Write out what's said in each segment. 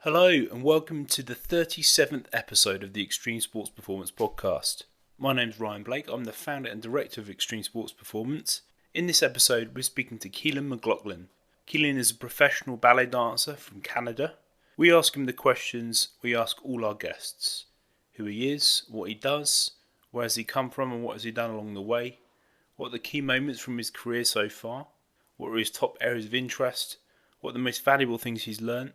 Hello and welcome to the 37th episode of the Extreme Sports Performance Podcast. My name's Ryan Blake, I'm the founder and director of Extreme Sports Performance. In this episode we're speaking to Kealan McLaughlin. Kealan is a professional ballet dancer from Canada. We ask him the questions we ask all our guests. Who he is, what he does, where has he come from and what has he done along the way, what are the key moments from his career so far, what are his top areas of interest, what are the most valuable things he's learnt,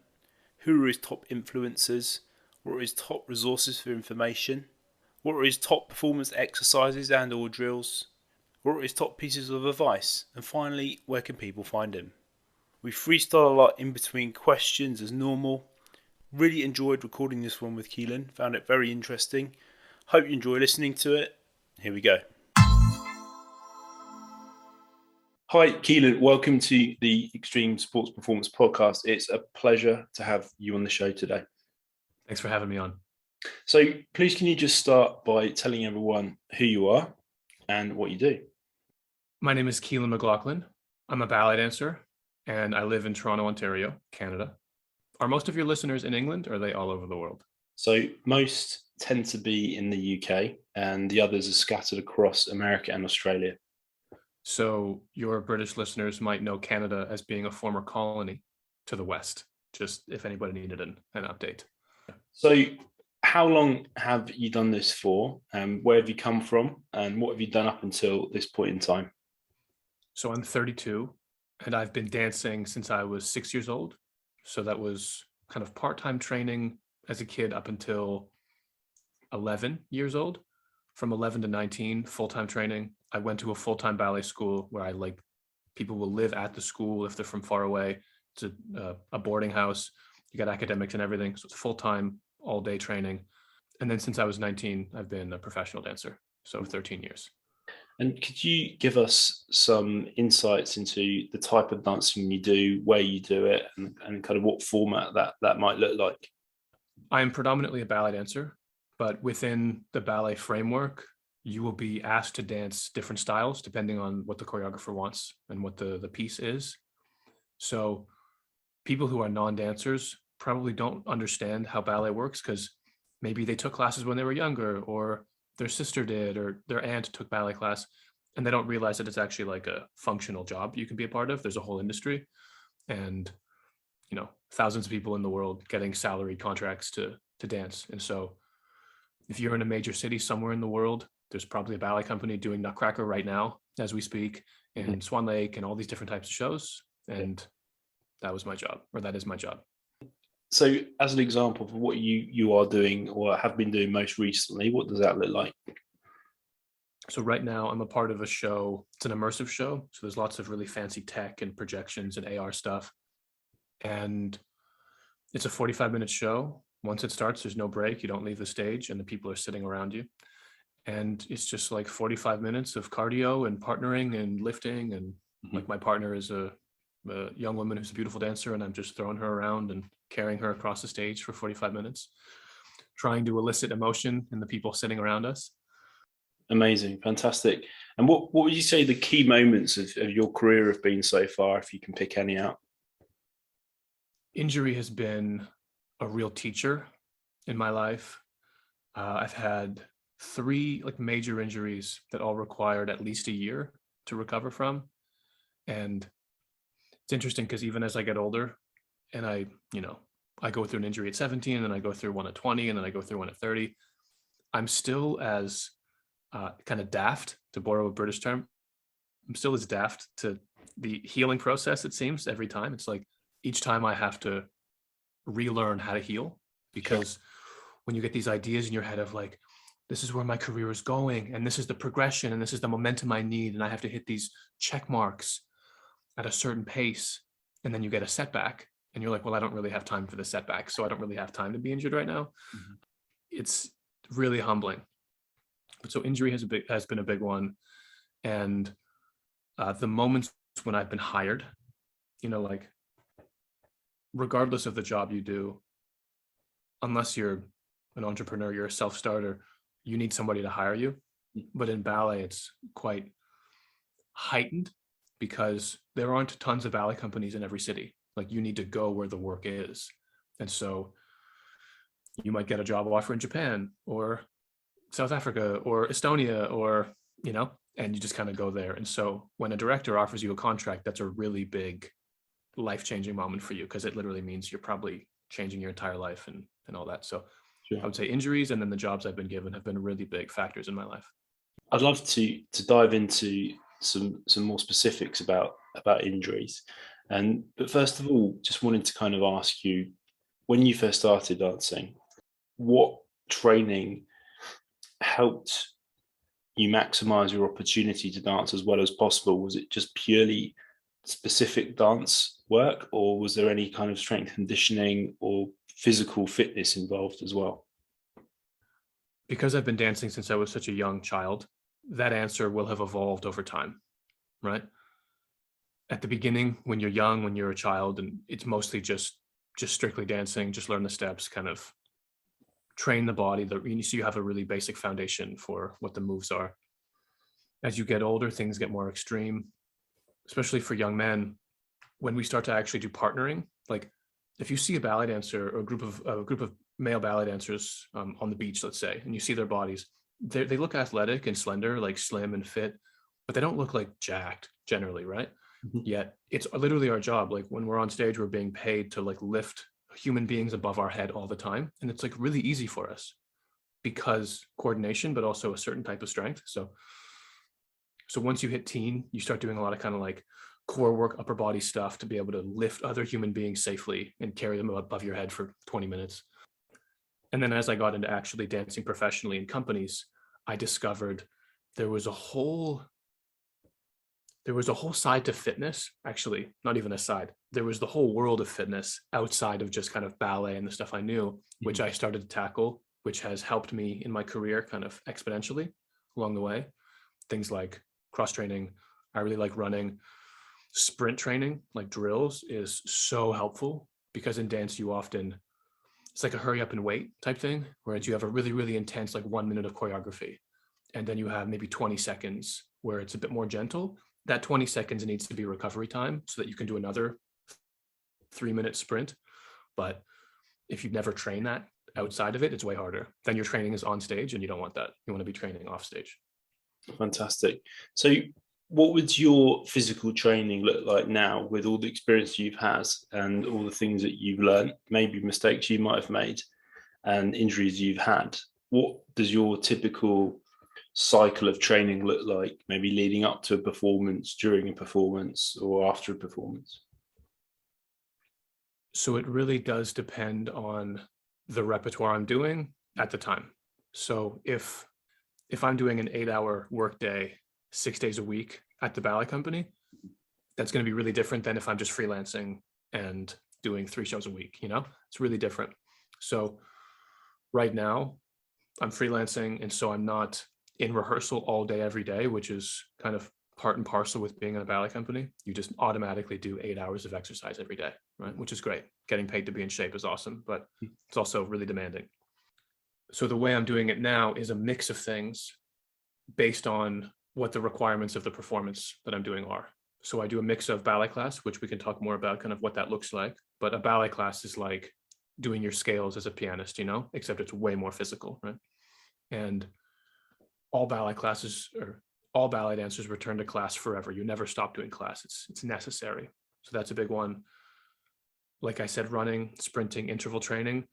who are his top influencers, what are his top resources for information, what are his top performance exercises and or drills, what are his top pieces of advice, and finally, where can people find him. We freestyle a lot in between questions as normal. Really enjoyed recording this one with Kealan, found it very interesting. Hope you enjoy listening to it. Here we go. Hi, Kealan. Welcome to the Extreme Sports Performance Podcast. It's a pleasure to have you on the show today. Thanks for having me on. So please can you just start by telling everyone who you are and what you do? My name is Kealan McLaughlin. I'm a ballet dancer and I live in Toronto, Ontario, Canada. Are most of your listeners in England or are they all over the world? So most tend to be in the UK and the others are scattered across America and Australia. So your British listeners might know Canada as being a former colony to the West, just if anybody needed an update. So how long have you done this for? Where have you come from? And what have you done up until this point in time? So I'm 32 and I've been dancing since I was 6 years old. So that was kind of part-time training as a kid up until 11 years old. From 11 to 19, full-time training. I went to a full-time ballet school where people will live at the school if they're from far away. It's a boarding house. You got academics and everything. So it's full-time, all-day training. And then since I was 19, I've been a professional dancer. So 13 years. And could you give us some insights into the type of dancing you do, where you do it, and kind of what format that might look like? I am predominantly a ballet dancer, but within the ballet framework, you will be asked to dance different styles depending on what the choreographer wants and what the piece is. So people who are non-dancers probably don't understand how ballet works because maybe they took classes when they were younger or their sister did or their aunt took ballet class and they don't realize that it's actually like a functional job you can be a part of. There's a whole industry and, thousands of people in the world getting salary contracts to dance. And so if you're in a major city somewhere in the world, there's probably a ballet company doing Nutcracker right now as we speak, and Swan Lake and all these different types of shows. And that was my job, or that is my job. So as an example of what you are doing or have been doing most recently, what does that look like? So right now I'm a part of a show. It's an immersive show. So there's lots of really fancy tech and projections and AR stuff. And it's a 45-minute show. Once it starts, there's no break. You don't leave the stage and the people are sitting around you. And it's just like 45 minutes of cardio and partnering and lifting. And like my partner is a young woman who's a beautiful dancer and I'm just throwing her around and carrying her across the stage for 45 minutes, trying to elicit emotion in the people sitting around us. Amazing. Fantastic. And what would you say the key moments of your career have been so far, if you can pick any out? Injury has been a real teacher in my life. I've had 3 major injuries that all required at least a year to recover from. And it's interesting because even as I get older and I go through an injury at 17 and then I go through one at 20 and then I go through one at 30, I'm still as kind of daft, to borrow a British term. I'm still as daft to the healing process, it seems, every time. It's like each time I have to relearn how to heal because when you get these ideas in your head of like, this is where my career is going and this is the progression and this is the momentum I need and I have to hit these check marks at a certain pace, and then you get a setback and you're like, well, I don't really have time for the setback, so I don't really have time to be injured right now. It's really humbling. But so injury has been a big one. And the moments when I've been hired, regardless of the job you do, unless you're an entrepreneur, you're a self-starter, you need somebody to hire you. But in ballet, it's quite heightened because there aren't tons of ballet companies in every city. Like you need to go where the work is. And so you might get a job offer in Japan or South Africa or Estonia or, and you just kind of go there. And so when a director offers you a contract, that's a really big life-changing moment for you, because it literally means you're probably changing your entire life and all that. So Sure. I would say injuries and then the jobs I've been given have been really big factors in my life. I'd love to dive into some more specifics about injuries. But first of all, just wanted to kind of ask you, when you first started dancing, what training helped you maximize your opportunity to dance as well as possible? Was it just purely specific dance work, or was there any kind of strength conditioning or physical fitness involved as well? Because I've been dancing since I was such a young child, that answer will have evolved over time, right? At the beginning, when you're young, when you're a child, and it's mostly just strictly dancing, just learn the steps, kind of train the body, so you have a really basic foundation for what the moves are. As you get older, things get more extreme, especially for young men. When we start to actually do partnering, like if you see a ballet dancer or a group of male ballet dancers on the beach, let's say, and you see their bodies, they look athletic and slender, like slim and fit, but they don't look like jacked generally, right? Mm-hmm. Yet it's literally our job. Like when we're on stage, we're being paid to like lift human beings above our head all the time. And it's like really easy for us because coordination, but also a certain type of strength. So once you hit teen, you start doing a lot of kind of like core work, upper body stuff to be able to lift other human beings safely and carry them above your head for 20 minutes. And then as I got into actually dancing professionally in companies, I discovered there was a whole side to fitness, actually, not even a side. There was the whole world of fitness outside of just kind of ballet and the stuff I knew, which I started to tackle, which has helped me in my career kind of exponentially along the way. Things like cross training. I really like running. Sprint training, like drills, is so helpful because in dance it's like a hurry up and wait type thing, whereas you have a really, really intense, like 1 minute of choreography. And then you have maybe 20 seconds where it's a bit more gentle. That 20 seconds needs to be recovery time so that you can do another 3-minute sprint. But if you never train that outside of it, it's way harder. Then your training is on stage and you don't want that. You want to be training off stage. Fantastic. So what would your physical training look like now with all the experience you've had and all the things that you've learned, maybe mistakes you might have made and injuries you've had? What does your typical cycle of training look like, maybe leading up to a performance, during a performance, or after a performance? So it really does depend on the repertoire I'm doing at the time. So if I'm doing an 8-hour workday 6 days a week at the ballet company, that's going to be really different than if I'm just freelancing and doing 3 shows a week. It's really different. So right now I'm freelancing, and so I'm not in rehearsal all day every day, which is kind of part and parcel with being in a ballet company. You just automatically do 8 hours of exercise every day, right? Which is great. Getting paid to be in shape is awesome, but it's also really demanding. So the way I'm doing it now is a mix of things based on what the requirements of the performance that I'm doing are. So I do a mix of ballet class, which we can talk more about kind of what that looks like. But a ballet class is like doing your scales as a pianist, except it's way more physical, right? And all ballet dancers return to class forever. You never stop doing class. It's necessary. So that's a big one. Like I said, running, sprinting, interval training.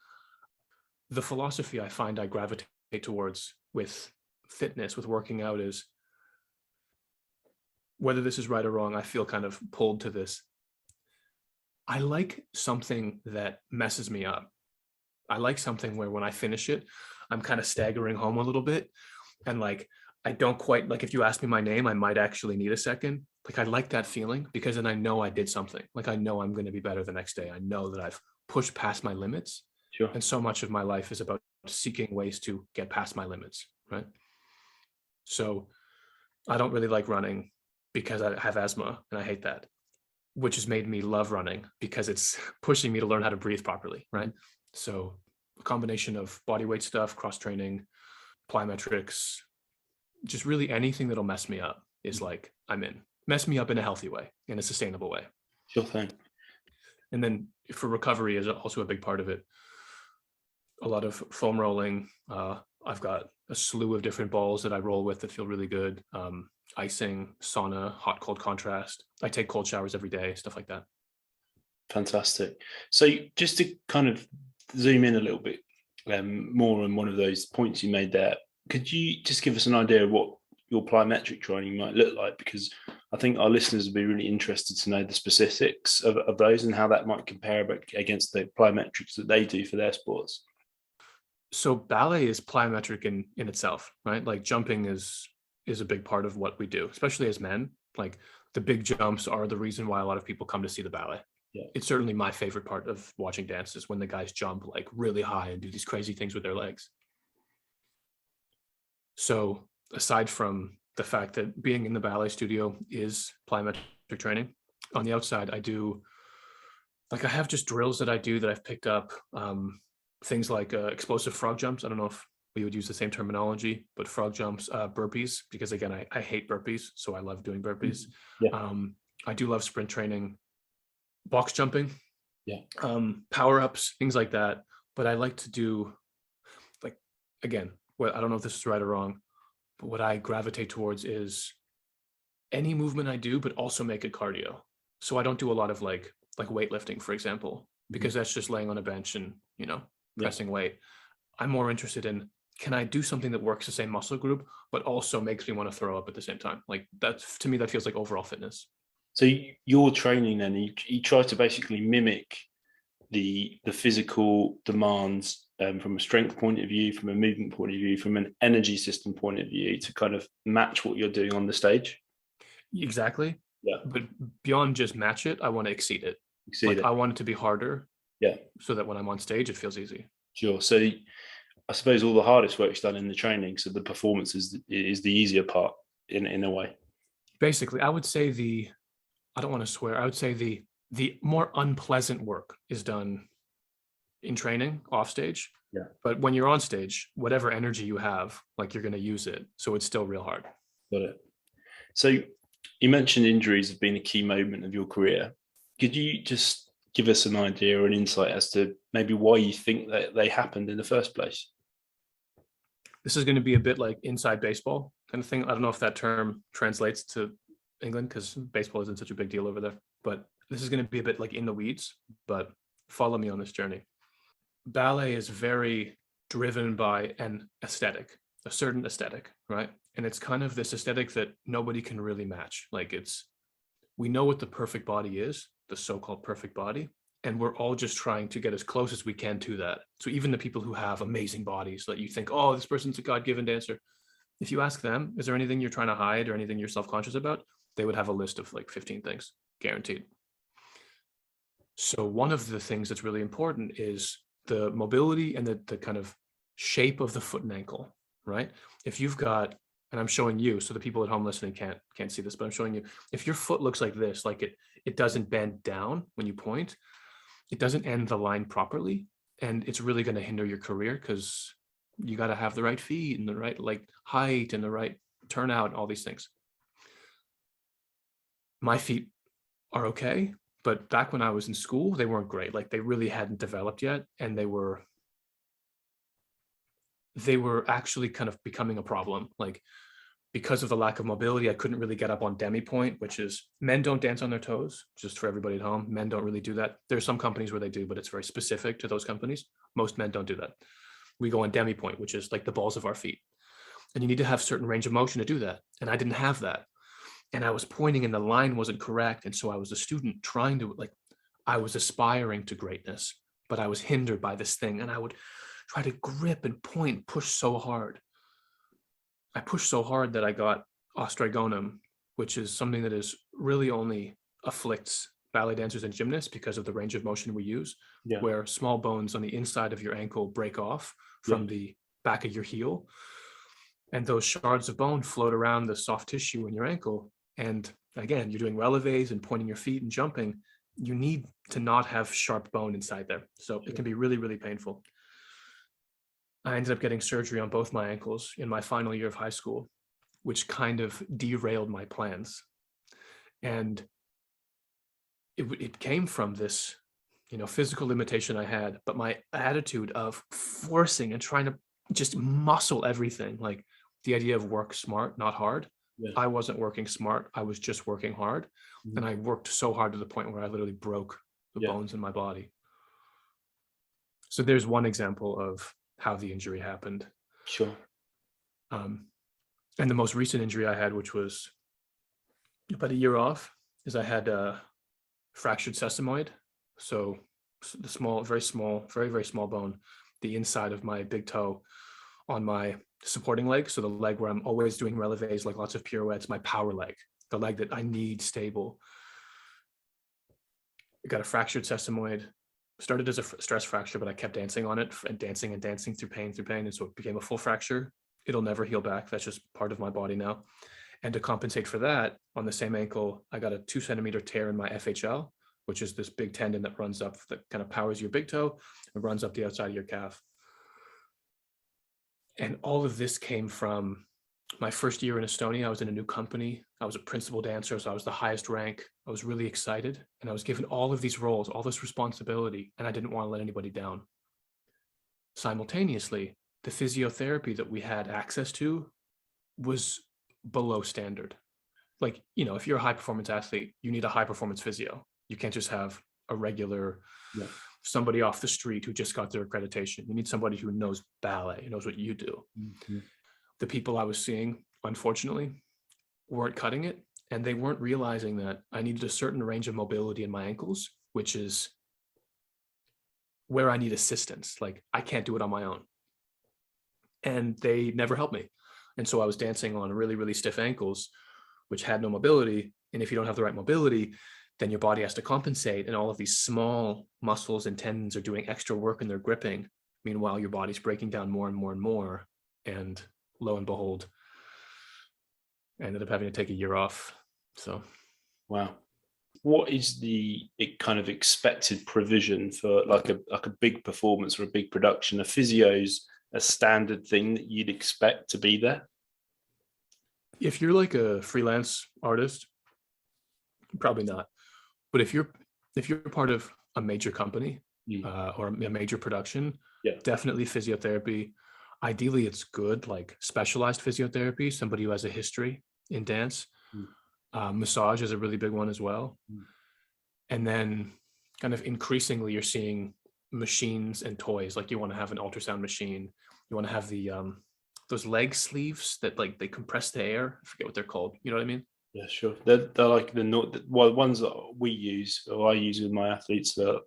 The philosophy I find I gravitate towards with fitness, with working out, is, whether this is right or wrong, I feel kind of pulled to this. I like something that messes me up. I like something where when I finish it, I'm kind of staggering home a little bit. And like, I don't quite, like if you ask me my name, I might actually need a second. Like I like that feeling because then I know I did something. Like I know I'm going to be better the next day. I know that I've pushed past my limits. Sure. And so much of my life is about seeking ways to get past my limits, right? So I don't really like running because I have asthma and I hate that, which has made me love running because it's pushing me to learn how to breathe properly, right? So a combination of body weight stuff, cross training, plyometrics, just really anything that'll mess me up is like, I'm in. Mess me up in a healthy way, in a sustainable way. Sure thing. And then for recovery is also a big part of it. A lot of foam rolling. I've got a slew of different balls that I roll with that feel really good. Icing, sauna, hot, cold contrast. I take cold showers every day, stuff like that. Fantastic. So just to kind of zoom in a little bit more on one of those points you made there, could you just give us an idea of what your plyometric training might look like? Because I think our listeners would be really interested to know the specifics of those and how that might compare against the plyometrics that they do for their sports. So ballet is plyometric in itself, right? Like jumping is a big part of what we do, especially as men. Like the big jumps are the reason why a lot of people come to see the ballet. Yeah. It's certainly my favorite part of watching dance is when the guys jump like really high and do these crazy things with their legs. So aside from the fact that being in the ballet studio is plyometric training, on the outside, I do, like I have just drills that I do that I've picked up, things like explosive frog jumps. I don't know if we would use the same terminology, but frog jumps, burpees, because again, I hate burpees, so I love doing burpees. Yeah. I do love sprint training, box jumping, Yeah. power-ups, things like that. But I like to do, like, again, well, I don't know if this is right or wrong, but what I gravitate towards is any movement I do, but also make it cardio. So I don't do a lot of like weightlifting, for example, because that's just laying on a bench and, pressing weight. I'm more interested in, can I do something that works the same muscle group, but also makes me want to throw up at the same time? Like that's, to me, that feels like overall fitness. So your training then, you try to basically mimic the physical demands from a strength point of view, from a movement point of view, from an energy system point of view, to kind of match what you're doing on the stage. Exactly. Yeah. But beyond just match it, I want to exceed it. I want it to be harder. Yeah. So that when I'm on stage, it feels easy. Sure. So I suppose all the hardest work's done in the training, so the performance is the easier part in a way. Basically, I would say I don't want to swear, I would say the more unpleasant work is done in training off stage. Yeah. But when you're on stage, whatever energy you have, like you're going to use it. So it's still real hard. Got it. So you mentioned injuries have been a key moment of your career. Could you just give us an idea or an insight as to maybe why you think that they happened in the first place? This is going to be a bit like inside baseball kind of thing. I don't know if that term translates to England because baseball isn't such a big deal over there, but this is going to be a bit like in the weeds, but follow me on this journey. Ballet is very driven by an aesthetic, a certain aesthetic, right? And it's kind of this aesthetic that nobody can really match. Like we know what the perfect body is, the so-called perfect body, and we're all just trying to get as close as we can to that. So even the people who have amazing bodies that you think, oh, this person's a God-given dancer, if you ask them, is there anything you're trying to hide or anything you're self-conscious about? They would have a list of like 15 things, guaranteed. So one of the things that's really important is the mobility and the kind of shape of the foot and ankle, right? If you've got, and I'm showing you, so the people at home listening can't see this, but I'm showing you, if your foot looks like this, like it doesn't bend down when you point, it doesn't end the line properly, and it's really going to hinder your career because you got to have the right feet and the right like height and the right turnout, all these things. My feet are okay, but back when I was in school, they weren't great. Like they really hadn't developed yet, and they were actually kind of becoming a problem. Like because of the lack of mobility, I couldn't really get up on demi point, which is, men don't dance on their toes, just for everybody at home. Men don't really do that. There's some companies where they do, but it's very specific to those companies. Most men don't do that. We go on demi point, which is like the balls of our feet. And you need to have certain range of motion to do that. And I didn't have that. And I was pointing and the line wasn't correct. And so I was a student trying to, like, I was aspiring to greatness, but I was hindered by this thing. And I would try to grip and point, push so hard. I pushed so hard that I got osteogonum, which is something that is really only afflicts ballet dancers and gymnasts because of the range of motion we use, where small bones on the inside of your ankle break off from the back of your heel. And those shards of bone float around the soft tissue in your ankle. And again, you're doing releves and pointing your feet and jumping. You need to not have sharp bone inside there. So it can be really, really painful. I ended up getting surgery on both my ankles in my final year of high school, which kind of derailed my plans. And it came from this physical limitation I had, but my attitude of forcing and trying to just muscle everything, like the idea of work smart, not hard. Yeah. I wasn't working smart. I was just working hard. And I worked so hard to the point where I literally broke the bones in my body. So there's one example of how the injury happened. Sure. And the most recent injury I had, which was about a year off, is I had a fractured sesamoid. So the small, very small, very, very small bone, the inside of my big toe on my supporting leg. So the leg where I'm always doing releves, like lots of pirouettes, my power leg, the leg that I need stable. I got a fractured sesamoid. Started as a stress fracture, but I kept dancing on it and dancing through pain. And so it became a full fracture. It'll never heal back. That's just part of my body now. And to compensate for that, on the same ankle, I got a 2-centimeter tear in my FHL, which is this big tendon that runs up, that kind of powers your big toe and runs up the outside of your calf. And all of this came from my first year in Estonia. I was in a new company. I was a principal dancer, so I was the highest rank. I was really excited, and I was given all of these roles, all this responsibility, and I didn't want to let anybody down. Simultaneously, the physiotherapy that we had access to was below standard. Like, if you're a high performance athlete, you need a high performance physio. You can't just have a regular somebody off the street who just got their accreditation. You need somebody who knows ballet, who knows what you do. The people I was seeing, unfortunately, weren't cutting it, and they weren't realizing that I needed a certain range of mobility in my ankles, which is where I need assistance. Like, I can't do it on my own. And they never helped me. And so I was dancing on really, really stiff ankles, which had no mobility. And if you don't have the right mobility, then your body has to compensate. And all of these small muscles and tendons are doing extra work and they're gripping. Meanwhile, your body's breaking down more and more and more. And lo and behold, I ended up having to take a year off. So, wow. What is the kind of expected provision for like a big performance or a big production? A physio's a standard thing that you'd expect to be there? If you're like a freelance artist, probably not. But if you're part of a major company or a major production, definitely physiotherapy. Ideally, it's good, like specialized physiotherapy, somebody who has a history in dance. Massage is a really big one as well. And then kind of increasingly, you're seeing machines and toys. Like, you want to have an ultrasound machine. You want to have the those leg sleeves that like they compress the air. I forget what they're called. You know what I mean? Yeah, sure. They're like the ones that we use, or I use with my athletes. They're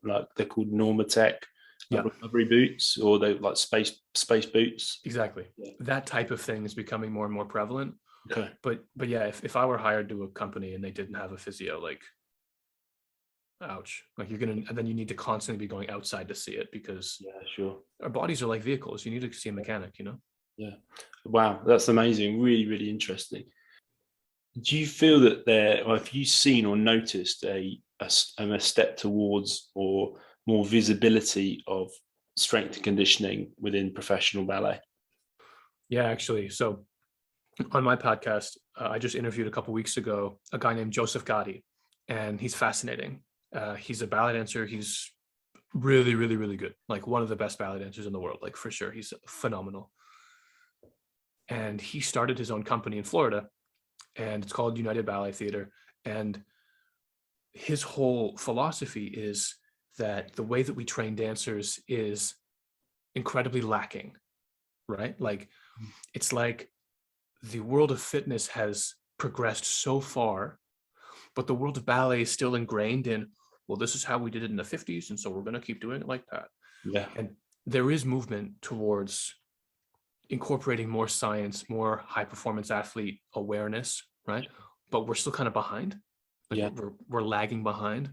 called Normatec recovery boots, or they like space boots. Exactly. That type of thing is becoming more and more prevalent. Okay. But yeah, if I were hired to a company and they didn't have a physio, like, ouch. Like, and then you need to constantly be going outside to see it, because our bodies are like vehicles. You need to see a mechanic, Yeah. Wow, that's amazing. Really, really interesting. Do you feel that have you seen or noticed a step towards or more visibility of strength and conditioning within professional ballet? Yeah, actually. So on my podcast, I just interviewed a couple of weeks ago a guy named Joseph Gotti, and he's fascinating. He's a ballet dancer. He's really, really, really good. Like, one of the best ballet dancers in the world, like, for sure. He's phenomenal. And he started his own company in Florida, and it's called United Ballet Theater. And his whole philosophy is that the way that we train dancers is incredibly lacking, right? Like, it's like the world of fitness has progressed so far, but the world of ballet is still ingrained in, well, this is how we did it in the 50s, and so we're going to keep doing it like that. Yeah. And there is movement towards incorporating more science, more high performance athlete awareness, right? But we're still kind of behind. Like, we're lagging behind.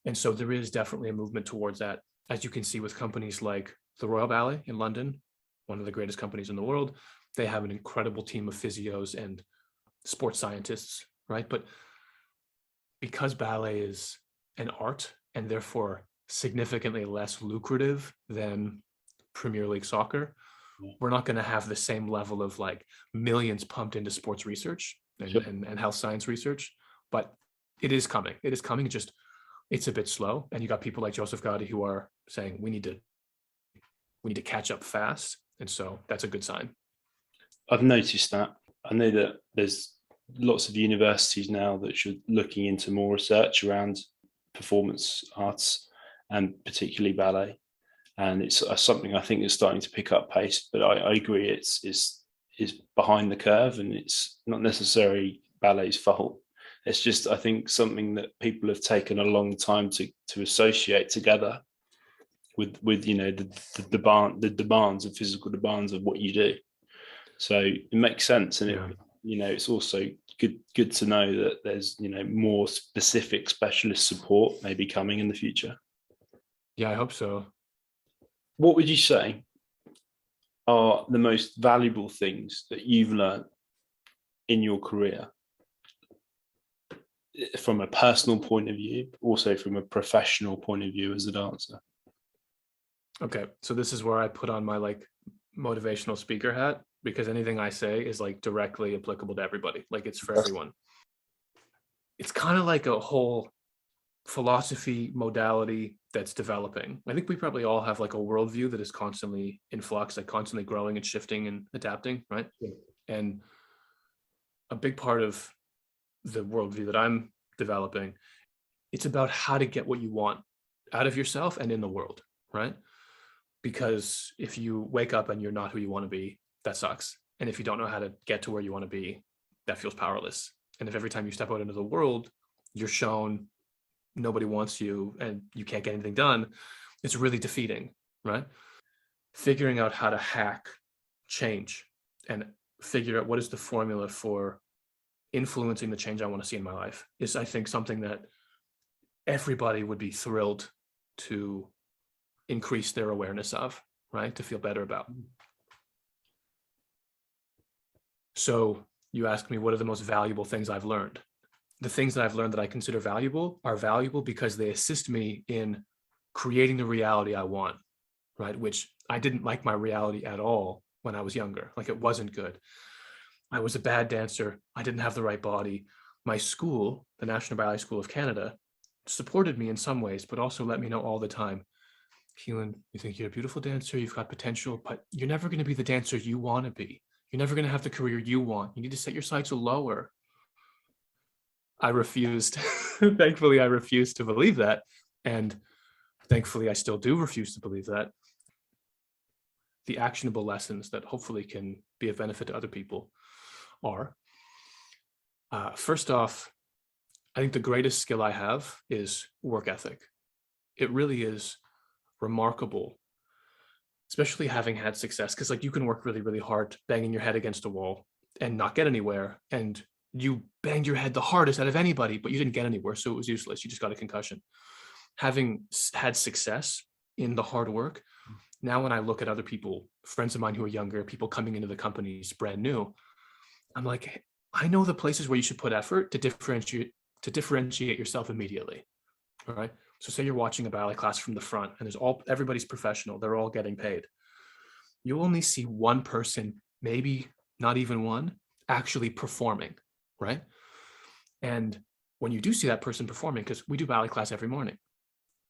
And so there is definitely a movement towards that, as you can see with companies like the Royal Ballet in London, one of the greatest companies in the world. They have an incredible team of physios and sports scientists, right? But because ballet is an art and therefore significantly less lucrative than Premier League soccer, we're not going to have the same level of like millions pumped into sports research and health science research, but it is coming. It is coming. it's a bit slow. And you got people like Joseph Gotti who are saying we need to catch up fast. And so that's a good sign. I've noticed that. I know that there's lots of universities now that are looking into more research around performance arts and particularly ballet. And it's something I think is starting to pick up pace. But I agree, it's behind the curve, and it's not necessarily ballet's fault. It's just, I think, something that people have taken a long time to associate together with the demands of physical demands of what you do. So it makes sense, and it's also good to know that there's more specific specialist support maybe coming in the future. Yeah, I hope so. What would you say are the most valuable things that you've learned in your career, from a personal point of view, also from a professional point of view as a dancer? Okay, so this is where I put on my motivational speaker hat, because anything I say is directly applicable to everybody. It's for everyone. It's kind of like a whole philosophy modality that's developing. I think we probably all have a worldview that is constantly in flux, constantly growing and shifting and adapting, right? Yeah. And a big part of the worldview that I'm developing, it's about how to get what you want out of yourself and in the world, right? Because if you wake up and you're not who you want to be, that sucks. And if you don't know how to get to where you want to be, that feels powerless. And if every time you step out into the world, you're shown nobody wants you and you can't get anything done, it's really defeating, right? Figuring out how to hack change and figure out what is the formula for influencing the change I want to see in my life is, I think, something that everybody would be thrilled to increase their awareness of, right? To feel better about. So you ask me, what are the most valuable things I've learned? The things that I've learned that I consider valuable are valuable because they assist me in creating the reality I want, right? Which I didn't like my reality at all when I was younger. It wasn't good. I was a bad dancer. I didn't have the right body. My school, the National Ballet School of Canada, supported me in some ways, but also let me know all the time, Kealan, you think you're a beautiful dancer, you've got potential, but you're never going to be the dancer you want to be. You're never going to have the career you want. You need to set your sights lower. I refused. Thankfully, I refused to believe that. And thankfully, I still do refuse to believe that. The actionable lessons that hopefully can be of benefit to other people are, first off, I think the greatest skill I have is work ethic. It really is remarkable, especially having had success, because you can work really, really hard, banging your head against a wall and not get anywhere. And you banged your head the hardest out of anybody, but you didn't get anywhere. So it was useless. You just got a concussion. Having had success in the hard work, now when I look at other people, friends of mine who are younger, people coming into the companies brand new, I'm like, I know the places where you should put effort to differentiate yourself immediately. All right. So say you're watching a ballet class from the front and everybody's professional. They're all getting paid. You'll only see one person, maybe not even one, actually performing, right? And when you do see that person performing, because we do ballet class every morning,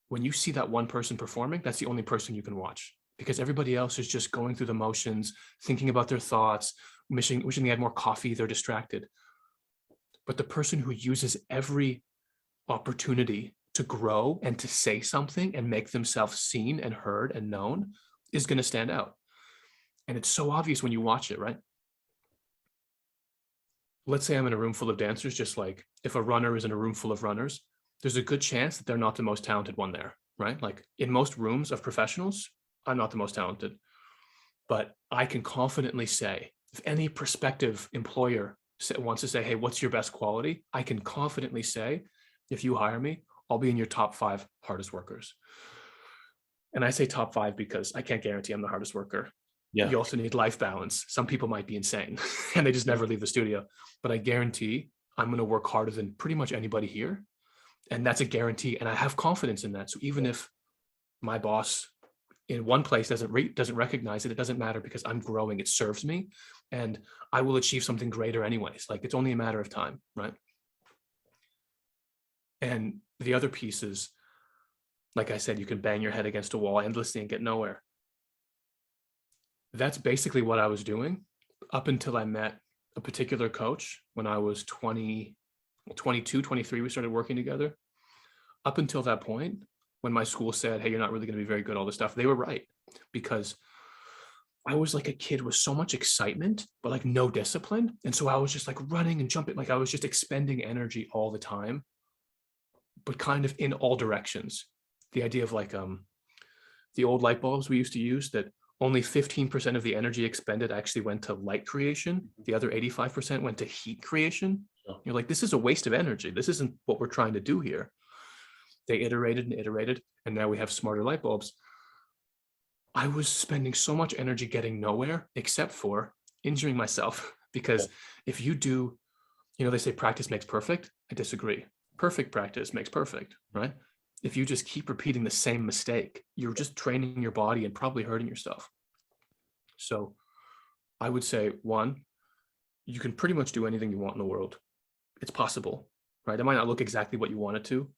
when you see that one person performing, that's the only person you can watch, because everybody else is just going through the motions, thinking about their thoughts, wishing they had more coffee, they're distracted. But the person who uses every opportunity to grow and to say something and make themselves seen and heard and known is going to stand out. And it's so obvious when you watch it, right? Let's say I'm in a room full of dancers, just like if a runner is in a room full of runners, there's a good chance that they're not the most talented one there, right? In most rooms of professionals, I'm not the most talented. But I can confidently say, if any prospective employer wants to say, hey, what's your best quality? I can confidently say, if you hire me, I'll be in your top 5 hardest workers. And I say top 5 because I can't guarantee I'm the hardest worker. Yeah. You also need life balance. Some people might be insane and they just never leave the studio. But I guarantee I'm going to work harder than pretty much anybody here. And that's a guarantee. And I have confidence in that. So even if my boss in one place doesn't recognize it, it doesn't matter, because I'm growing. It serves me and I will achieve something greater anyways. It's only a matter of time, right? And the other piece is, like I said, you can bang your head against a wall endlessly and get nowhere. That's basically what I was doing up until I met a particular coach when I was 22, 23, we started working together. Up until that point, when my school said, hey, you're not really going to be very good at all this stuff, they were right, because I was like a kid with so much excitement, but like no discipline. And so I was just like running and jumping, like I was just expending energy all the time, but kind of in all directions. The idea of like the old light bulbs we used to use, that only 15% of the energy expended actually went to light creation. The other 85% went to heat creation. You're like, this is a waste of energy. This isn't what we're trying to do here. They iterated and iterated, and now we have smarter light bulbs. I was spending so much energy getting nowhere except for injuring myself. Because if you do, they say practice makes perfect. I disagree. Perfect practice makes perfect, right? If you just keep repeating the same mistake, you're just training your body and probably hurting yourself. So I would say, one, you can pretty much do anything you want in the world. It's possible, right? It might not look exactly what you want it to,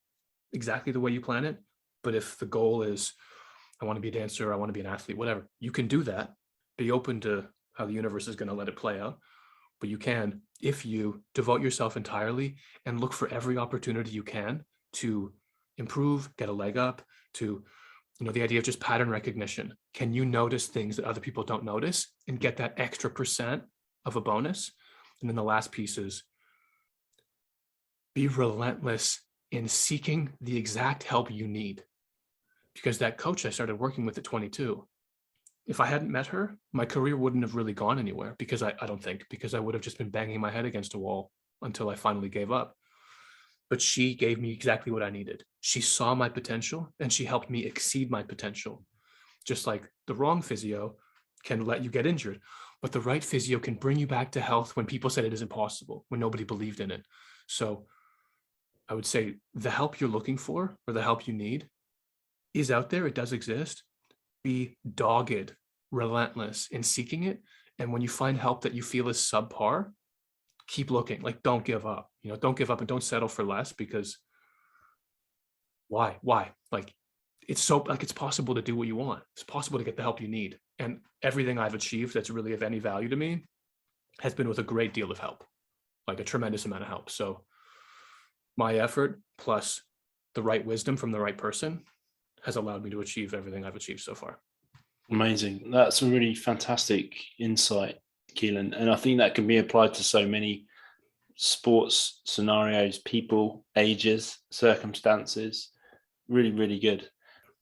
exactly the way you plan it. But if the goal is, I want to be a dancer, I want to be an athlete, whatever, you can do that. Be open to how the universe is going to let it play out. But you can, if you devote yourself entirely and look for every opportunity you can to improve, get a leg up, to, the idea of just pattern recognition. Can you notice things that other people don't notice and get that extra percent of a bonus? And then the last piece is be relentless in seeking the exact help you need. Because that coach I started working with at 22, if I hadn't met her, my career wouldn't have really gone anywhere, because I don't think, because I would have just been banging my head against a wall until I finally gave up. But she gave me exactly what I needed. She saw my potential and she helped me exceed my potential. Just like the wrong physio can let you get injured, but the right physio can bring you back to health when people said it is impossible, when nobody believed in it. So I would say the help you're looking for, or the help you need, is out there. It does exist. Be dogged, relentless in seeking it. And when you find help that you feel is subpar, keep looking. Like, don't give up. Don't give up and don't settle for less, because why? Like, it's possible to do what you want. It's possible to get the help you need. And everything I've achieved that's really of any value to me has been with a great deal of help, like a tremendous amount of help. So my effort plus the right wisdom from the right person has allowed me to achieve everything I've achieved so far. Amazing. That's a really fantastic insight, Kealan. And I think that can be applied to so many sports scenarios, people, ages, circumstances. Really, really good.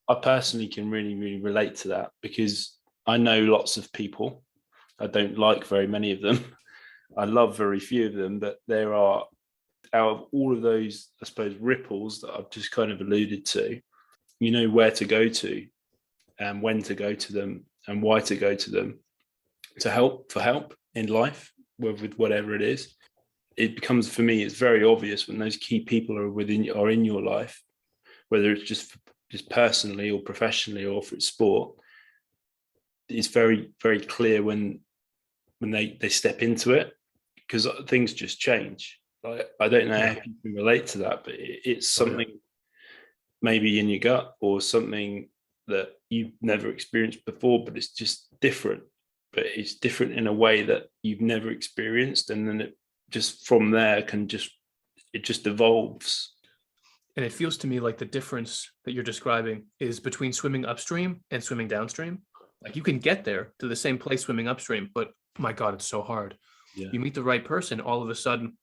I personally can really, really relate to that, because I know lots of people. I don't like very many of them. I love very few of them, but there are, out of all of those, I suppose, ripples that I've just kind of alluded to, you know where to go to and when to go to them and why to go to them for help in life, with whatever it is. It becomes, for me, it's very obvious when those key people are in your life, whether it's just personally or professionally or for sport. It's very, very clear when they step into it, because things just change. I don't know if you can relate to that, but it's something maybe in your gut, or something that you've never experienced before, but it's just different. But it's different in a way that you've never experienced, and then it just from there it just evolves. And it feels to me like the difference that you're describing is between swimming upstream and swimming downstream. Like, you can get there to the same place swimming upstream, but my God, it's so hard. Yeah. You meet the right person, all of a sudden,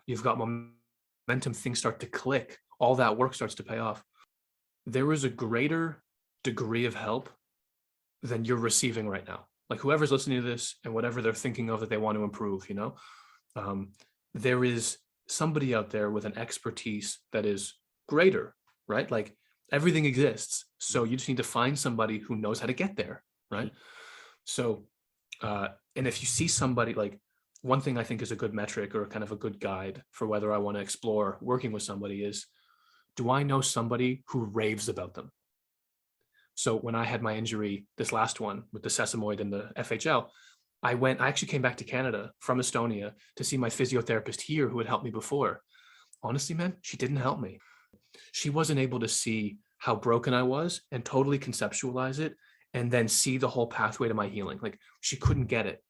you've got momentum, things start to click. All that work starts to pay off. There is a greater degree of help than you're receiving right now. Like, whoever's listening to this and whatever they're thinking of that they want to improve, there is somebody out there with an expertise that is greater, right? Like, everything exists. So you just need to find somebody who knows how to get there, right? So, and if you see somebody, like, one thing I think is a good metric, or kind of a good guide for whether I want to explore working with somebody, is, do I know somebody who raves about them? So when I had my injury, this last one with the sesamoid and the FHL, I actually came back to Canada from Estonia to see my physiotherapist here, who had helped me before. honestly, man, she didn't help me. She wasn't able to see how broken I was and totally conceptualize it and then see the whole pathway to my healing. Like she couldn't get it.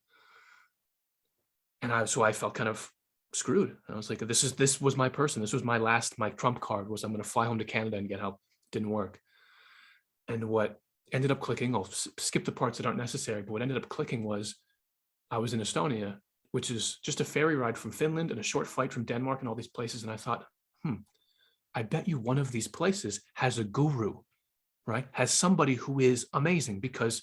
And so I felt kind of screwed. I was like, this was my person. This was my trump card was I'm going to fly home to Canada and get help. Didn't work. And what ended up clicking, I'll skip the parts that aren't necessary, but what ended up clicking was I was in Estonia, which is just a ferry ride from Finland and a short flight from Denmark and all these places. And I thought, I bet you one of these places has a guru, right? Has somebody who is amazing, because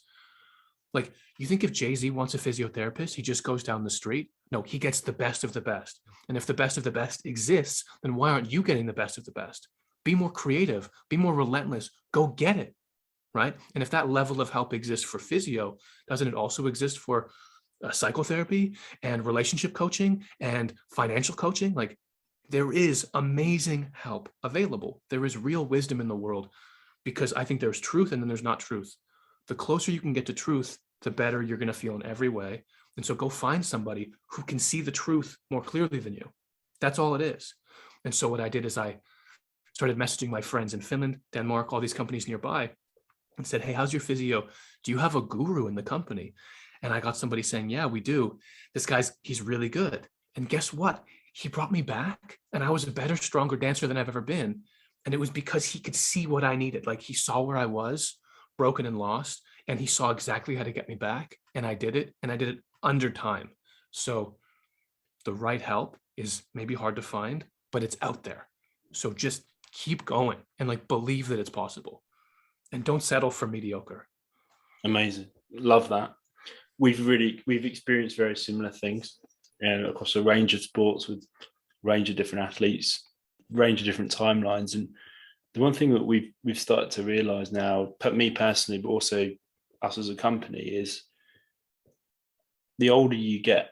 like, you think if Jay-Z wants a physiotherapist, he just goes down the street? No, he gets the best of the best. And if the best of the best exists, then why aren't you getting the best of the best? Be more creative, be more relentless, go get it, right? And if that level of help exists for physio, doesn't it also exist for psychotherapy and relationship coaching and financial coaching? Like, there is amazing help available. There is real wisdom in the world, because I think there's truth and then there's not truth. The closer you can get to truth, the better you're going to feel in every way. And so go find somebody who can see the truth more clearly than you. That's all it is. And so what I did is I started messaging my friends in Finland, Denmark, all these companies nearby, and said, hey, how's your physio? Do you have a guru in the company? And I got somebody saying, yeah, we do. He's really good. And guess what? He brought me back, and I was a better, stronger dancer than I've ever been. And it was because he could see what I needed. Like, he saw where I was broken and lost, and he saw exactly how to get me back. And I did it, and I did it under time. So the right help is maybe hard to find, but it's out there. So just keep going and like believe that it's possible, and don't settle for mediocre. Amazing. Love that. We've experienced very similar things, and across a range of sports with a range of different athletes, range of different timelines. And the one thing that we've started to realize now, me personally, but also us as a company, is the older you get,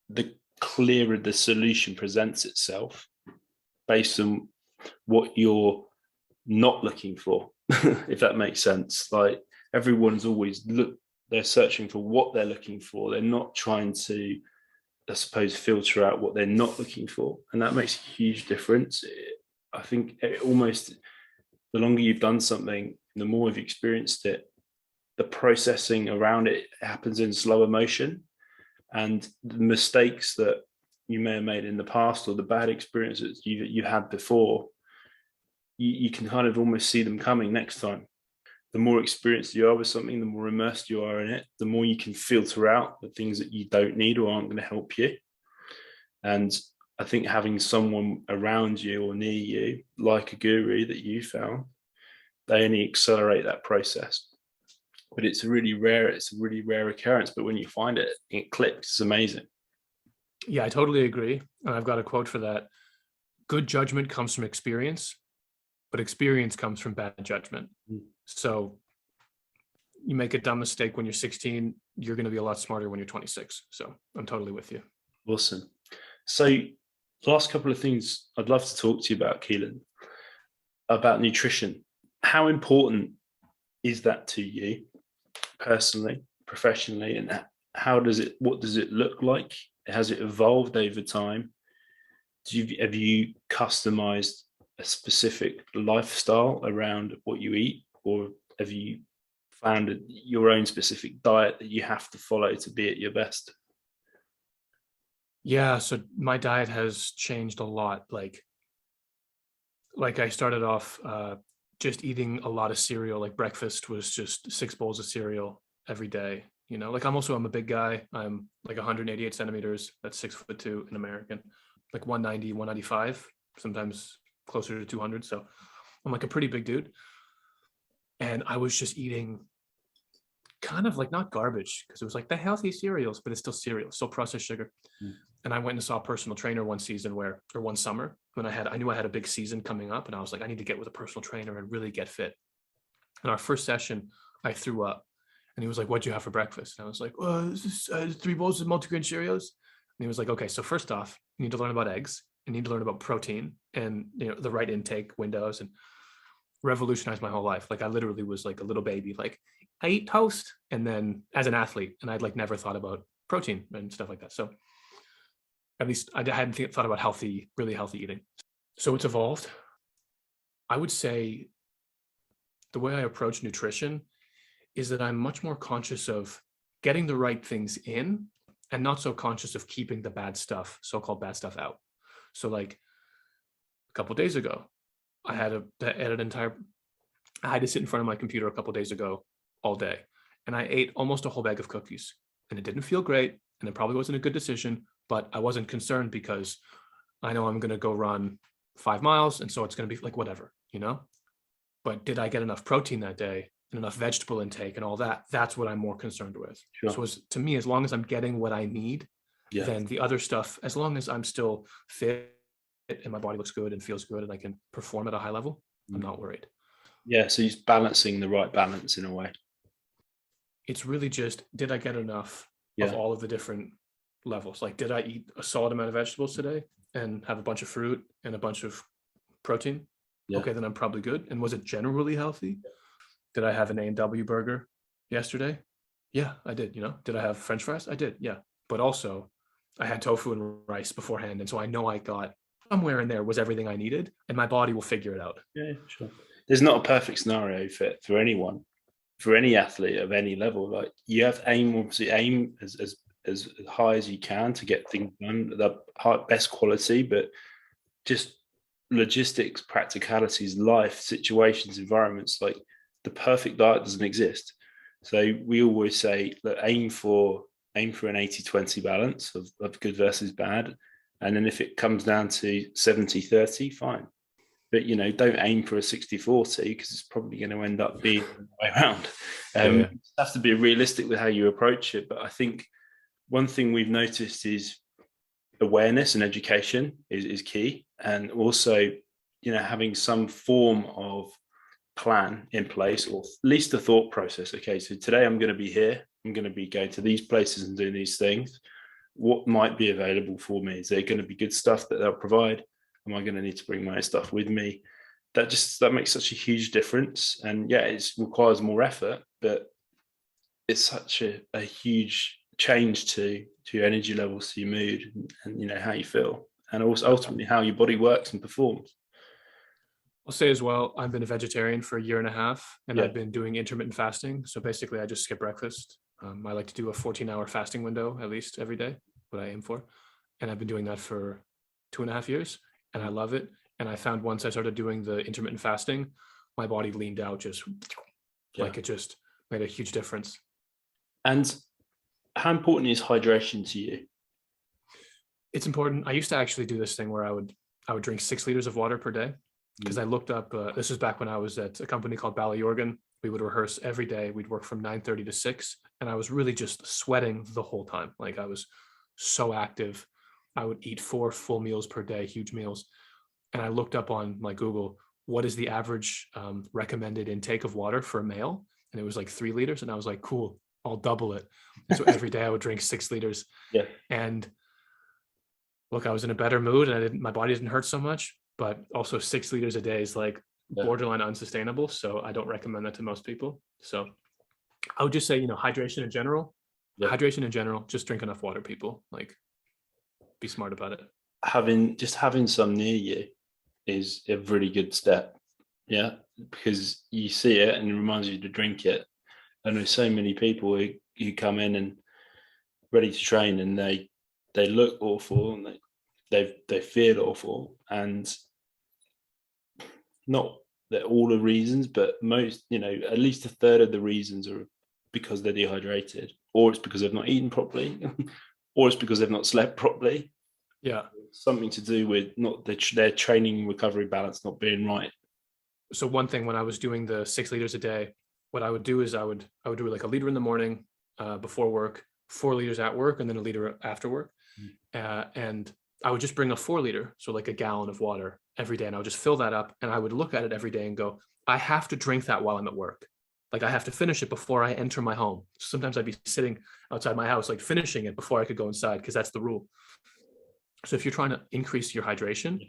the clearer the solution presents itself based on what you're not looking for, if that makes sense. Like, everyone's always they're searching for what they're looking for. They're not trying to, I suppose, filter out what they're not looking for. And that makes a huge difference. I think almost the longer you've done something, the more you've experienced it, the processing around it happens in slower motion. And the mistakes that you may have made in the past, or the bad experiences you had before, you can kind of almost see them coming next time. The more experienced you are with something, the more immersed you are in it, the more you can filter out the things that you don't need or aren't going to help you. And I think having someone around you or near you, like a guru that you found, they only accelerate that process. But it's a really rare occurrence. But when you find it, it clicks. It's amazing. Yeah, I totally agree. And I've got a quote for that. Good judgment comes from experience, but experience comes from bad judgment. So you make a dumb mistake when you're 16, you're going to be a lot smarter when you're 26. So I'm totally with you. Awesome. So the last couple of things I'd love to talk to you about, Kealan, about nutrition. How important is that to you personally, professionally, and what does it look like? Has it evolved over time? Have you customized a specific lifestyle around what you eat, or have you found your own specific diet that you have to follow to be at your best? Yeah, so my diet has changed a lot. Like I started off just eating a lot of cereal. Like, breakfast was just 6 bowls of cereal every day. You know, like I'm a big guy. I'm like 188 centimeters. That's 6'2" in American, like 190, 195, sometimes closer to 200. So I'm like a pretty big dude. And I was just eating kind of like, not garbage, because it was like the healthy cereals, but it's still cereal, still processed sugar. And I went and saw a personal trainer one summer when I knew I had a big season coming up, and I was like, I need to get with a personal trainer and really get fit. And our first session, I threw up, and he was like, what'd you have for breakfast? And I was like, 3 bowls of multigrain Cheerios. And he was like, okay, so first off, you need to learn about eggs, you need to learn about protein, and the right intake windows, and revolutionized my whole life. Like, I literally was like a little baby, like, I eat toast. And then as an athlete, and I'd like never thought about protein and stuff like that. So At least I hadn't thought about really healthy eating. So it's evolved. I would say the way I approach nutrition is that I'm much more conscious of getting the right things in and not so conscious of keeping the bad stuff, so-called bad stuff, out. So like a couple of days ago, I had to sit in front of my computer a couple of days ago all day, and I ate almost a whole bag of cookies, and it didn't feel great, and it probably wasn't a good decision, but I wasn't concerned because I know I'm going to go run 5 miles, and so it's going to be like whatever, But did I get enough protein that day and enough vegetable intake and all that? That's what I'm more concerned with. Sure. So to me, as long as I'm getting what I need, then the other stuff, as long as I'm still fit and my body looks good and feels good and I can perform at a high level, I'm not worried. Yeah, so he's balancing the right balance in a way. It's really just, did I get enough of all of the different levels? Like, did I eat a solid amount of vegetables today and have a bunch of fruit and a bunch of protein? Okay, then I'm probably good. And was it generally healthy? Did I have an A&W burger yesterday? Yeah, I did. Did I have French fries? I did. Yeah. But also I had tofu and rice beforehand. And so I know I got somewhere in there was everything I needed, and my body will figure it out. Yeah, sure. There's not a perfect scenario for anyone, for any athlete of any level. Like, you have aim as high as you can to get things done, the best quality, but just logistics, practicalities, life situations, environments, like the perfect diet doesn't exist. So we always say that aim for an 80-20 balance of good versus bad. And then if it comes down to 70-30, fine. But, don't aim for a 60-40 because it's probably going to end up being the way around. You have to be realistic with how you approach it. But I think one thing we've noticed is awareness and education is key. And also, having some form of plan in place, or at least a thought process. Okay, so today I'm going to be here. I'm going to be going to these places and doing these things. What might be available for me? Is there going to be good stuff that they'll provide? Am I going to need to bring my stuff with me? That makes such a huge difference. And it requires more effort, but it's such a huge change to your energy levels, to your mood, and how you feel, and also ultimately how your body works and performs. I'll say as well, I've been a vegetarian for a year and a half, and I've been doing intermittent fasting. So basically I just skip breakfast. I like to do a 14-hour fasting window at least every day, what I aim for. And I've been doing that for 2.5 years, and I love it. And I found once I started doing the intermittent fasting, my body leaned out just like it just made a huge difference. And how important is hydration to you? It's important. I used to actually do this thing where I would drink 6 liters of water per day, because I looked up, this was back when I was at a company called ballet. We would rehearse every day. We'd work from 9:30 to 6. And I was really just sweating the whole time. Like, I was so active. I would eat 4 full meals per day, huge meals. And I looked up on my Google, what is the average recommended intake of water for a male? And it was like 3 liters. And I was like, cool, I'll double it. And so every day I would drink 6 liters. Yeah. And look, I was in a better mood, and my body didn't hurt so much. But also 6 liters a day is like borderline unsustainable. So I don't recommend that to most people. So I would just say, hydration in general. Hydration in general, just drink enough water, people. Like, be smart about it. Having some near you is a really good step. Yeah, because you see it and it reminds you to drink it. And there's so many people who come in and ready to train, and they look awful, and they feel awful, and not that all the reasons, but most, at least a third of the reasons are because they're dehydrated, or it's because they've not eaten properly, or it's because they've not slept properly. Yeah. Something to do with not their training recovery balance not being right. So one thing, when I was doing the 6 liters a day, what I would do is I would do like a liter in the morning before work, 4 liters at work, and then a liter after work. And I would just bring a 4 liter, so like a gallon of water every day, and I would just fill that up, and I would look at it every day and go, I have to drink that while I'm at work. Like, I have to finish it before I enter my home. Sometimes I'd be sitting outside my house, like finishing it before I could go inside, because that's the rule. So if you're trying to increase your hydration,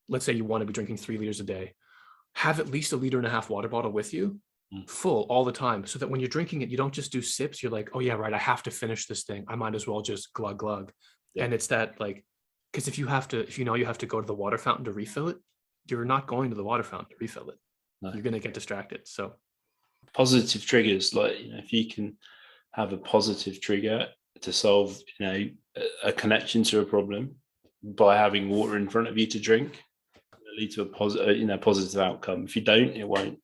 let's say you want to be drinking 3 liters a day, have at least a 1.5 liter water bottle with you, full all the time, so that when you're drinking it, you don't just do sips. You're like, oh yeah, right, I have to finish this thing. I might as well just glug glug. And it's that, like, Because if you have to go to the water fountain to refill it, you're not going to the water fountain to refill it. No. You're going to get distracted. So Positive triggers, like, if you can have a positive trigger to solve, a connection to a problem by having water in front of you to drink, it'll lead to a positive outcome. If you don't, it won't.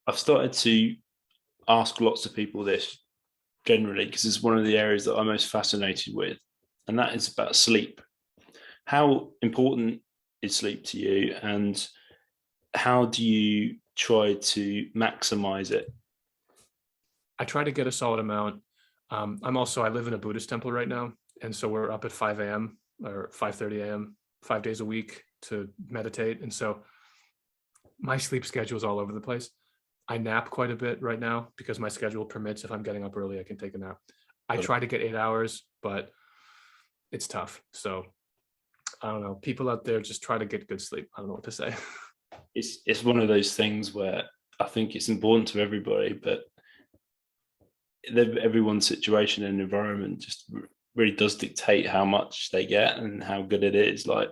I've started to ask lots of people this generally because it's one of the areas that I'm most fascinated with, and that is about sleep. How important is sleep to you, and how do you try to maximize it? I try to get a solid amount. I live in a Buddhist temple right now. And so we're up at 5 a.m. or 5:30 a.m. 5 days a week to meditate. And so my sleep schedule is all over the place. I nap quite a bit right now because my schedule permits. If I'm getting up early, I can take a nap. I try to get 8 hours, but it's tough. So I don't know. People out there just try to get good sleep. I don't know what to say. It's one of those things where I think it's important to everybody, but everyone's situation and environment just really does dictate how much they get and how good it is. Like,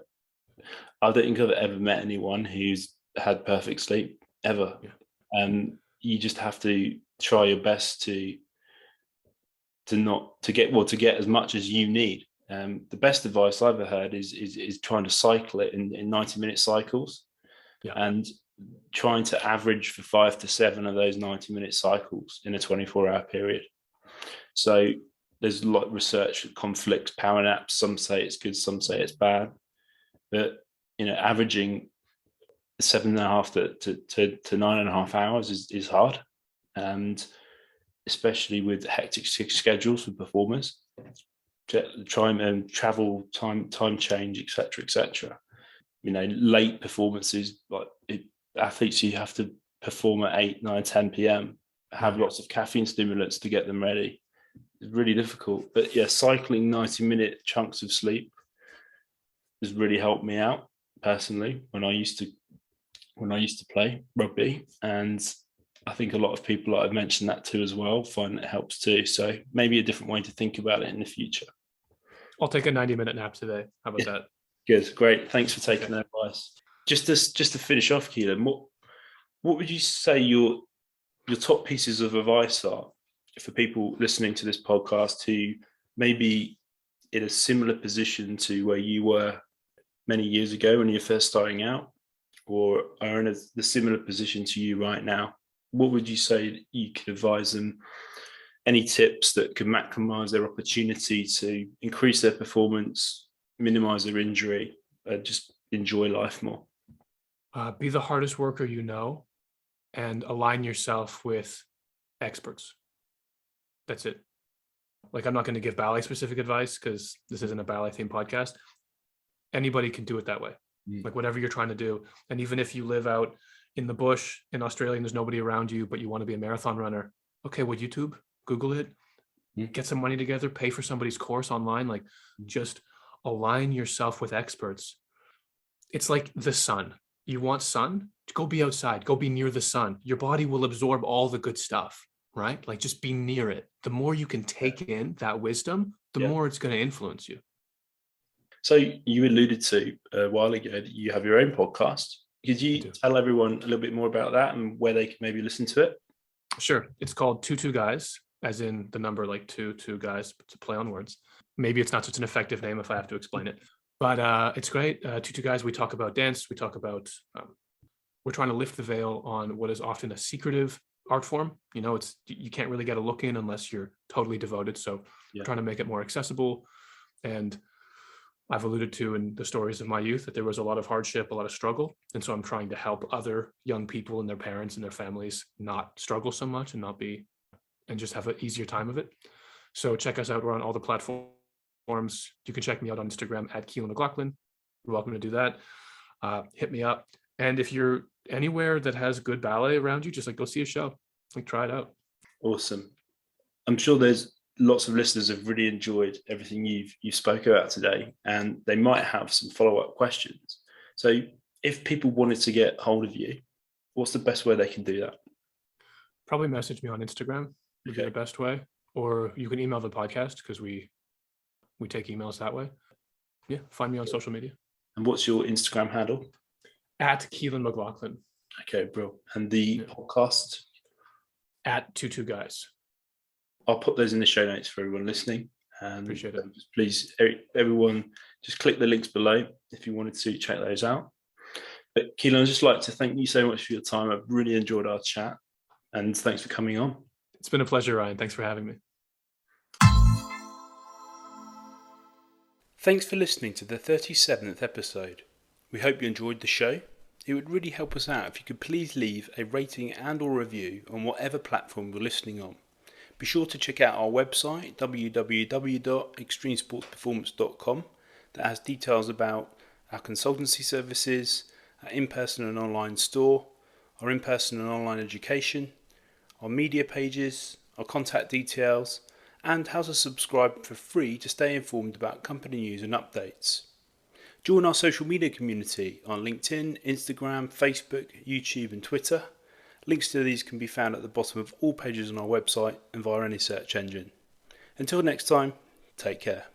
I don't think I've ever met anyone who's had perfect sleep ever. Yeah. And you just have to try your best to get as much as you need. The best advice I've ever heard is trying to cycle it in 90-minute cycles. Yeah. And trying to average for 5 to 7 of those 90-minute cycles in a 24-hour period. So there's a lot of research that conflicts power naps. Some say it's good, some say it's bad. But averaging 7.5 to 9.5 hours is hard, and especially with hectic schedules for performers, travel time change, etc. Late performances, like athletes who have to perform at 8, 9, 10 p.m. have lots of caffeine stimulants to get them ready. It's really difficult. But yeah, cycling 90-minute chunks of sleep has really helped me out personally when I used to play rugby. And I think a lot of people that I've mentioned that to as well find it helps too. So maybe a different way to think about it in the future. I'll take a 90-minute nap today. How about that? Good, great. Thanks for taking that advice. Just to finish off, Kealan, what would you say your top pieces of advice are for people listening to this podcast who maybe in a similar position to where you were many years ago when you're first starting out, or are in the similar position to you right now? What would you say you could advise them? Any tips that could maximize their opportunity to increase their performance, minimize their injury, just enjoy life more? Be the hardest worker you know, and align yourself with experts. That's it. Like, I'm not going to give ballet specific advice because this isn't a ballet themed podcast. Anybody can do it that way. Like, whatever you're trying to do. And even if you live out in the bush in Australia and there's nobody around you, but you want to be a marathon runner, okay, well, YouTube, Google it, get some money together, pay for somebody's course online. Like, just align yourself with experts. It's like the sun. You want sun? Go be outside. Go be near the sun. Your body will absorb all the good stuff, right? Like, just be near it. The more you can take in that wisdom, the more it's going to influence you. So you alluded to a while ago that you have your own podcast. Could you tell everyone a little bit more about that and where they can maybe listen to it? Sure. It's called Two Guys, as in the number like two guys. It's a play on words. Maybe it's not such an effective name if I have to explain it. But it's great. Two Guys, we talk about dance. We talk about, we're trying to lift the veil on what is often a secretive art form. You can't really get a look in unless you're totally devoted. So we're trying to make it more accessible. And I've alluded to in the stories of my youth that there was a lot of hardship, a lot of struggle. And so I'm trying to help other young people and their parents and their families not struggle so much and just have an easier time of it. So check us out. We're on all the platforms. You can check me out on Instagram at Kealan McLaughlin. You're welcome to do that. Hit me up. And if you're anywhere that has good ballet around you, just like go see a show, like try it out. Awesome. I'm sure there's lots of listeners have really enjoyed everything you've spoken about today, and they might have some follow-up questions. So if people wanted to get hold of you, what's the best way they can do that? Probably message me on Instagram would be the best way, or you can email the podcast because we take emails that way. Yeah, find me on social media. And what's your Instagram handle? At Kealan McLaughlin. Okay, bro. And the podcast? At 22 Guys. I'll put those in the show notes for everyone listening. And Appreciate it. please, everyone, just click the links below if you wanted to check those out. But Kealan, I'd just like to thank you so much for your time. I've really enjoyed our chat, and thanks for coming on. It's been a pleasure, Ryan. Thanks for having me. Thanks for listening to the 37th episode. We hope you enjoyed the show. It would really help us out if you could please leave a rating and or review on whatever platform you're listening on. Be sure to check out our website, www.extremesportsperformance.com, that has details about our consultancy services, our in-person and online store, our in-person and online education, our media pages, our contact details, and how to subscribe for free to stay informed about company news and updates. Join our social media community on LinkedIn, Instagram, Facebook, YouTube and Twitter. Links to these can be found at the bottom of all pages on our website and via any search engine. Until next time, take care.